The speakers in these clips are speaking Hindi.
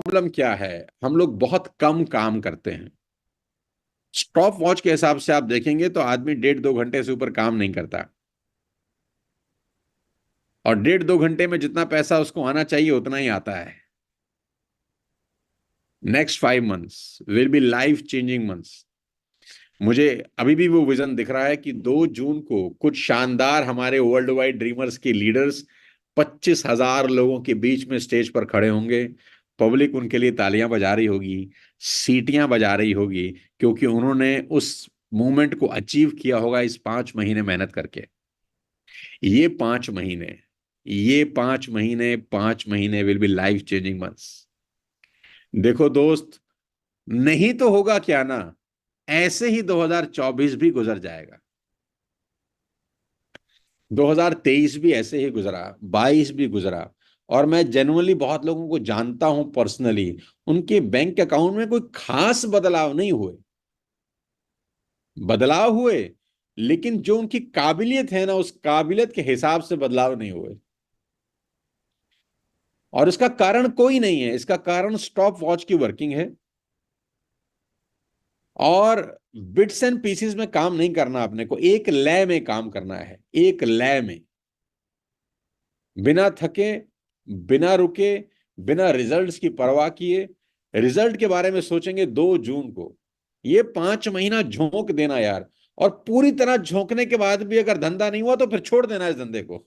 प्रॉब्लम क्या है, हम लोग बहुत कम काम करते हैं। स्टॉप वॉच के हिसाब से आप देखेंगे तो आदमी 1.5-2 घंटे से ऊपर काम नहीं करता, और 1.5-2 घंटे में जितना पैसा उसको आना चाहिए उतना ही आता है। Next 5 months will be life changing months. मुझे अभी भी वो विजन दिख रहा है कि 2 जून को कुछ शानदार हमारे वर्ल्ड वाइड ड्रीमर्स के लीडर्स 25,000 लोगों के बीच में स्टेज पर खड़े होंगे। पब्लिक उनके लिए तालियां बजा रही होगी, सीटियां बजा रही होगी, क्योंकि उन्होंने उस मूवमेंट को अचीव किया होगा इस 5 महीने मेहनत करके। ये 5 महीने, ये 5 महीने, 5 महीने will be life changing months. देखो दोस्त, नहीं तो होगा क्या ना, ऐसे ही 2024 भी गुजर जाएगा। 2023 भी ऐसे ही गुजरा, 22 भी गुजरा। और मैं जेनुअनली बहुत लोगों को जानता हूं पर्सनली, उनके बैंक अकाउंट में कोई खास बदलाव नहीं हुए। बदलाव हुए, लेकिन जो उनकी काबिलियत है ना, उस काबिलियत के हिसाब से बदलाव नहीं हुए। और इसका कारण कोई नहीं है, इसका कारण स्टॉप वॉच की वर्किंग है। और बिट्स एंड पीसीस में काम नहीं करना, अपने को एक लय में काम करना है, एक लय में, बिना थके, बिना रुके, बिना रिजल्ट्स की परवाह किए। रिजल्ट के बारे में सोचेंगे 2 जून को। ये 5 महीना झोंक देना यार, और पूरी तरह झोंकने के बाद भी अगर धंधा नहीं हुआ तो फिर छोड़ देना इस धंधे को।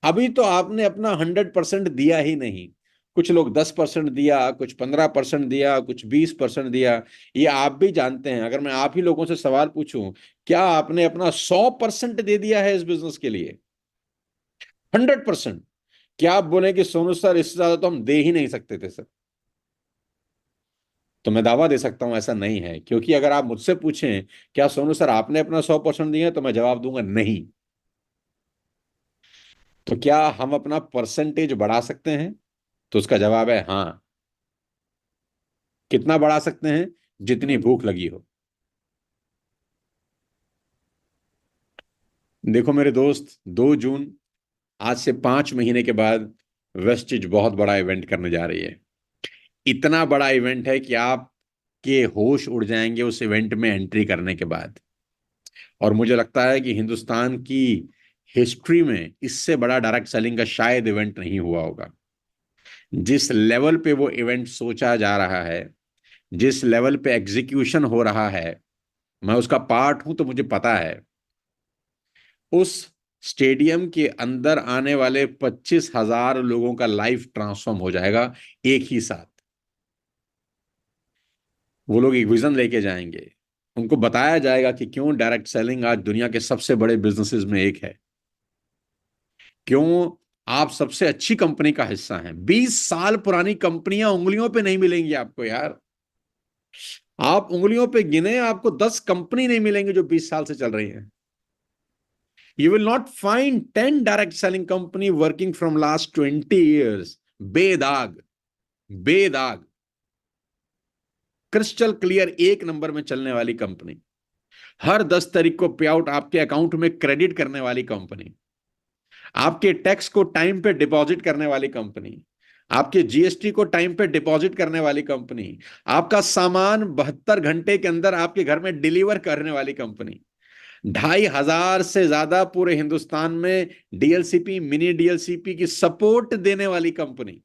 अभी तो आपने अपना 100% दिया ही नहीं। कुछ लोग 10% दिया, कुछ 15% दिया, कुछ 20% दिया। ये आप भी जानते हैं, अगर मैं आप ही लोगों से सवाल पूछूं, क्या आपने अपना 100% दे दिया है इस बिजनेस के लिए? 100%? क्या आप बोले कि सोनू सर इससे ज्यादा तो हम दे ही नहीं सकते थे सर? तो मैं दावा दे सकता हूं ऐसा नहीं है, क्योंकि अगर आप मुझसे पूछें क्या सोनू सर आपने अपना 100% दिया, तो मैं जवाब दूंगा नहीं। तो क्या हम अपना परसेंटेज बढ़ा सकते हैं? तो उसका जवाब है हाँ। कितना बढ़ा सकते हैं? जितनी भूख लगी हो। देखो मेरे दोस्त, 2 जून, आज से 5 महीने के बाद वेस्टिज बहुत बड़ा इवेंट करने जा रही है। इतना बड़ा इवेंट है कि आपके होश उड़ जाएंगे उस इवेंट में एंट्री करने के बाद। और मुझे लगता है कि हिंदुस्तान की हिस्ट्री में इससे बड़ा डायरेक्ट सेलिंग का शायद इवेंट नहीं हुआ होगा। जिस लेवल पे वो इवेंट सोचा जा रहा है, जिस लेवल पे एग्जीक्यूशन हो रहा है, मैं उसका पार्ट हूं तो मुझे पता है। उस स्टेडियम के अंदर आने वाले 25,000 लोगों का लाइफ ट्रांसफॉर्म हो जाएगा एक ही साथ। वो लोग एक विजन लेके जाएंगे, उनको बताया जाएगा कि क्यों डायरेक्ट सेलिंग आज दुनिया के सबसे बड़े बिजनेसेस में एक है, क्यों आप सबसे अच्छी कंपनी का हिस्सा हैं। 20 साल पुरानी कंपनियां उंगलियों पे नहीं मिलेंगी आपको यार। आप उंगलियों पे गिने, आपको 10 कंपनी नहीं मिलेंगी जो 20 साल से चल रही हैं। You will not find 10 direct selling company working from last 20 years. बेदाग, बेदाग, क्रिस्टल क्लियर, एक नंबर में चलने वाली कंपनी। हर 10 तारीख को पे आउट आपके अकाउंट में क्रेडिट करने वाली कंपनी। आपके टैक्स को टाइम पे डिपॉजिट करने वाली कंपनी। आपके जीएसटी को टाइम पे डिपॉजिट करने वाली कंपनी। आपका सामान 72 घंटे के अंदर आपके घर में डिलीवर करने वाली कंपनी। 2,500 से ज्यादा पूरे हिंदुस्तान में डीएलसीपी, मिनी डीएलसीपी की सपोर्ट देने वाली कंपनी।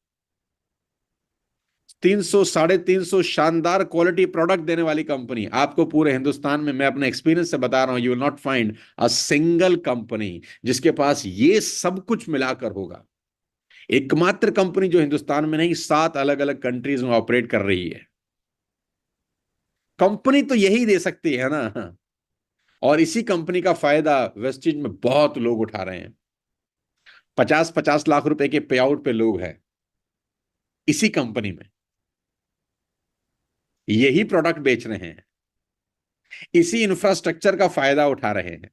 300, 350 शानदार क्वालिटी प्रोडक्ट देने वाली कंपनी। आपको पूरे हिंदुस्तान में, मैं अपने एक्सपीरियंस से बता रहा हूं, you will not find a single company जिसके पास ये सब कुछ मिलाकर होगा। एकमात्र कंपनी जो हिंदुस्तान में नहीं, 7 अलग-अलग कंट्रीज में ऑपरेट कर रही है। कंपनी तो यही दे सकती है ना। और इसी कंपनी का फायदा वेस्टिज में बहुत लोग उठा रहे हैं। 50-50 लाख रुपए के पे आउट पे लोग हैं इसी कंपनी में, यही प्रोडक्ट बेच रहे हैं, इसी इंफ्रास्ट्रक्चर का फायदा उठा रहे हैं।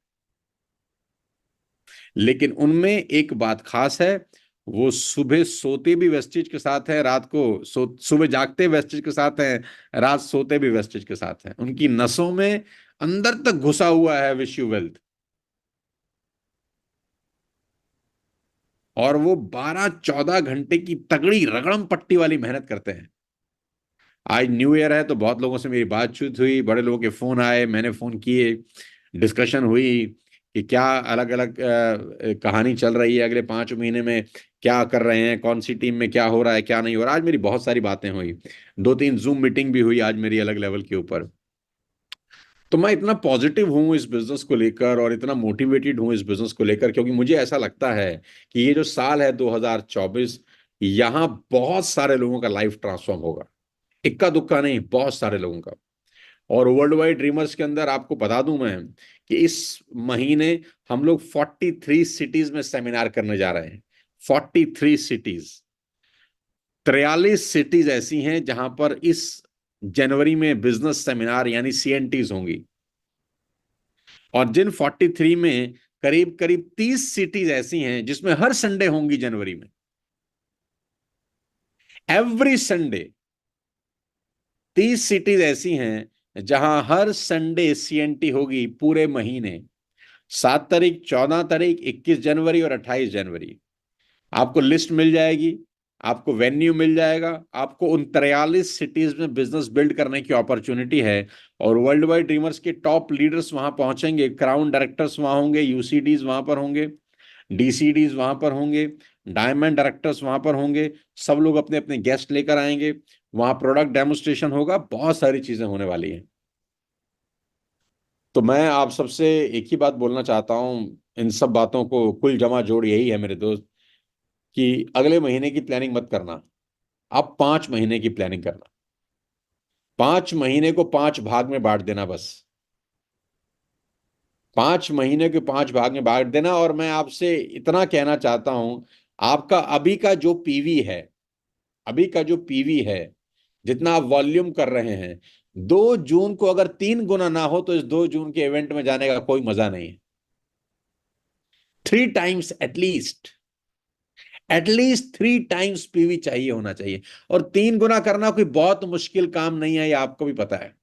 लेकिन उनमें एक बात खास है, वो सुबह सोते भी वेस्टिज के साथ है, रात को सुबह जागते वेस्टिज के साथ हैं, रात सोते भी वेस्टिज के साथ हैं। उनकी नसों में अंदर तक घुसा हुआ है विश यू वेल्थ। और वो 12-14 घंटे की तगड़ी रगड़म पट्टी वाली मेहनत करते हैं। आज न्यू ईयर है तो बहुत लोगों से मेरी बातचीत हुई, बड़े लोगों के फोन आए, मैंने फोन किए, डिस्कशन हुई कि क्या अलग अलग कहानी चल रही है, अगले 5 महीने में क्या कर रहे हैं, कौन सी टीम में क्या हो रहा है क्या नहीं हो रहा। आज मेरी बहुत सारी बातें हुई, 2-3 जूम मीटिंग भी हुई आज मेरी अलग लेवल के ऊपर। तो मैं इतना पॉजिटिव हूँ इस बिजनेस को लेकर और इतना मोटिवेटेड हूँ इस बिजनेस को लेकर, क्योंकि मुझे ऐसा लगता है कि ये जो साल है 2024, यहाँ बहुत सारे लोगों का लाइफ ट्रांसफॉर्म होगा। इक्का दुक्का नहीं, बहुत सारे लोगों का। और वर्ल्ड वाइड ड्रीमर्स के अंदर आपको बता दूं मैं कि इस महीने हम लोग 43 सिटीज में सेमिनार करने जा रहे हैं। 43 सिटीज, 43 सिटीज ऐसी हैं जहां पर इस जनवरी में बिजनेस सेमिनार यानी सीएनटीज होंगी। और जिन 43 में करीब करीब 30 सिटीज ऐसी हैं जिसमें हर संडे होंगी जनवरी में, एवरी संडे। 30 सिटीज ऐसी हैं जहां हर संडे सीएनटी होगी पूरे महीने, 7 तारीख, 14 तारीख, 21 जनवरी और 28 जनवरी। आपको लिस्ट मिल जाएगी, आपको वेन्यू मिल जाएगा, आपको उन 43 सिटीज में बिजनेस बिल्ड करने की अपॉर्चुनिटी है। और वर्ल्ड वाइड ड्रीमर्स के टॉप लीडर्स वहां पहुंचेंगे, क्राउन डायरेक्टर्स वहां होंगे, यूसीडीज वहां पर होंगे, डीसीडीज वहां पर होंगे, डायमंड डायरेक्टर्स वहां पर होंगे। सब लोग अपने अपने गेस्ट लेकर आएंगे, वहां प्रोडक्ट डेमोस्ट्रेशन होगा, बहुत सारी चीजें होने वाली हैं। तो मैं आप सबसे एक ही बात बोलना चाहता हूं, इन सब बातों को कुल जमा जोड़ यही है मेरे दोस्त, कि अगले महीने की प्लानिंग मत करना, आप 5 महीने की प्लानिंग करना। 5 महीने को 5 भाग में बांट देना बस। 5 महीने के 5 भाग में बांट देना। और मैं आपसे इतना कहना चाहता हूं, आपका अभी का जो पीवी है, अभी का जो पीवी है, जितना आप वॉल्यूम कर रहे हैं, 2 जून को अगर 3 गुना ना हो तो इस 2 जून के इवेंट में जाने का कोई मजा नहीं है। 3 times at least, at least 3 times PV चाहिए, होना चाहिए। और 3 गुना करना कोई बहुत मुश्किल काम नहीं है, ये आपको भी पता है।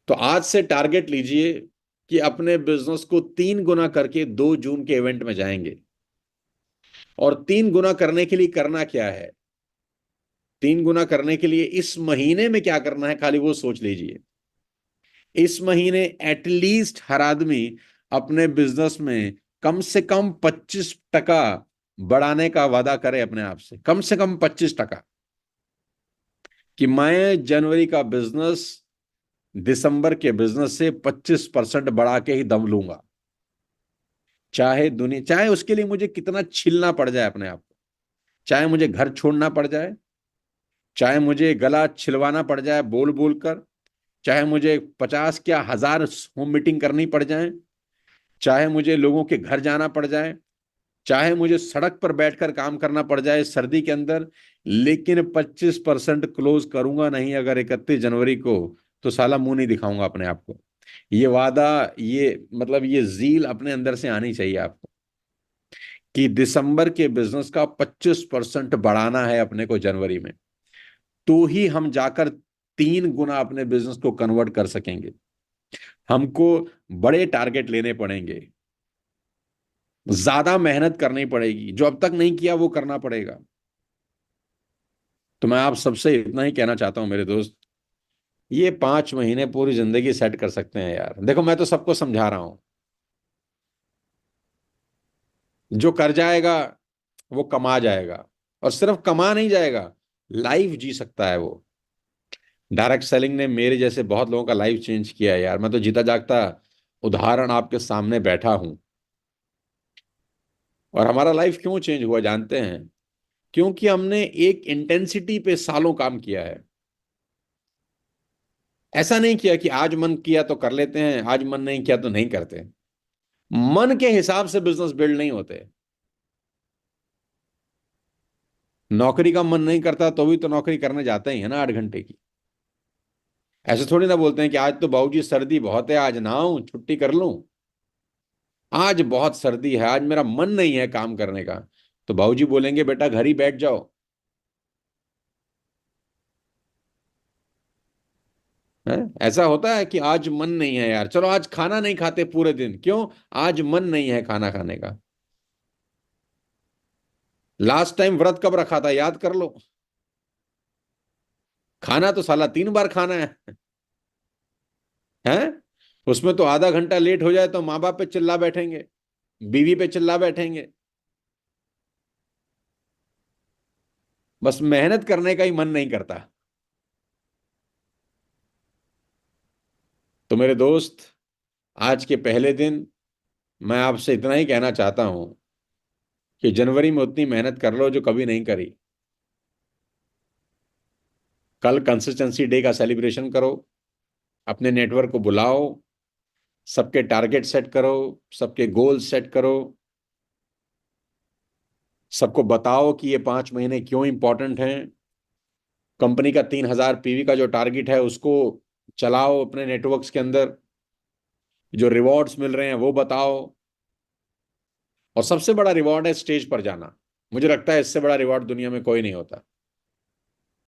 तो आज से टारगेट लीजिए कि अपने बिजनेस को 3 गुना करके 2 जून के इवेंट में जाएंगे। और 3 गुना करने के लिए करना क्या है, 3 गुना करने के लिए इस महीने में क्या करना है, खाली वो सोच लीजिए। इस महीने एटलीस्ट हर आदमी अपने बिजनेस में कम से कम 25% बढ़ाने का वादा करे अपने आप से कम 25%। कि मैं जनवरी का बिजनेस दिसंबर के बिजनेस से 25% बढ़ा के ही दम लूंगा, चाहे दुनिया, चाहे उसके लिए मुझे कितना छिलना पड़ जाए अपने आप को, चाहे मुझे घर छोड़ना पड़ जाए, चाहे मुझे गला छिलवाना पड़ जाए बोल बोल कर, चाहे मुझे 50 क्या 1000 होम मीटिंग करनी पड़ जाए, चाहे मुझे लोगों के घर जाना पड़ जाए, चाहे मुझे सड़क पर बैठकर काम करना पड़ जाए सर्दी के अंदर, लेकिन 25% क्लोज करूंगा नहीं अगर 31 जनवरी को, तो साला मुंह नहीं दिखाऊंगा अपने आप को। ये वादा, ये मतलब ये जील अपने अंदर से आनी चाहिए आपको, कि दिसंबर के बिजनेस का 25% बढ़ाना है अपने को जनवरी में, तो ही हम जाकर 3 गुना अपने बिजनेस को कन्वर्ट कर सकेंगे। हमको बड़े टारगेट लेने पड़ेंगे, ज्यादा मेहनत करनी पड़ेगी, जो अब तक नहीं किया वो करना पड़ेगा। तो मैं आप सबसे इतना ही कहना चाहता हूं मेरे दोस्त, ये 5 महीने पूरी जिंदगी सेट कर सकते हैं यार। देखो मैं तो सबको समझा रहा हूं, जो कर जाएगा वो कमा जाएगा, और सिर्फ कमा नहीं जाएगा, लाइफ जी सकता है वो। डायरेक्ट सेलिंग ने मेरे जैसे बहुत लोगों का लाइफ चेंज किया है यार, मैं तो जीता जागता उदाहरण आपके सामने बैठा हूं। और हमारा लाइफ क्यों चेंज हुआ जानते हैं? क्योंकि हमने एक इंटेंसिटी पे सालों काम किया है। ऐसा नहीं किया कि आज मन किया तो कर लेते हैं, आज मन नहीं किया तो नहीं करते। मन के हिसाब से बिजनेस बिल्ड नहीं होते। नौकरी का मन नहीं करता तो भी तो नौकरी करने जाते ही है ना 8 घंटे की। ऐसे थोड़ी ना बोलते हैं कि आज तो बाबूजी सर्दी बहुत है, आज ना आऊं, छुट्टी कर लूं, आज बहुत सर्दी है, आज मेरा मन नहीं है काम करने का। तो बाबूजी बोलेंगे बेटा घर ही बैठ जाओ। है? ऐसा होता है कि आज मन नहीं है यार, चलो आज खाना नहीं खाते पूरे दिन, क्यों? आज मन नहीं है खाना खाने का। लास्ट टाइम व्रत कब रखा था याद कर लो। खाना तो साला 3 बार खाना है उसमें तो आधा घंटा लेट हो जाए तो माँ बाप पे चिल्ला बैठेंगे, बीवी पे चिल्ला बैठेंगे। बस मेहनत करने का ही मन नहीं करता। तो मेरे दोस्त, आज के पहले दिन मैं आपसे इतना ही कहना चाहता हूं कि जनवरी में उतनी मेहनत कर लो जो कभी नहीं करी। कल कंसिस्टेंसी डे का सेलिब्रेशन करो, अपने नेटवर्क को बुलाओ, सबके टारगेट सेट करो, सबके गोल सेट करो, सबको बताओ कि ये 5 महीने क्यों इंपॉर्टेंट हैं। कंपनी का 3,000 पीवी का जो टारगेट है उसको चलाओ अपने नेटवर्क्स के अंदर, जो रिवॉर्ड्स मिल रहे हैं वो बताओ। और सबसे बड़ा रिवॉर्ड है स्टेज पर जाना। मुझे लगता है इससे बड़ा रिवॉर्ड दुनिया में कोई नहीं होता।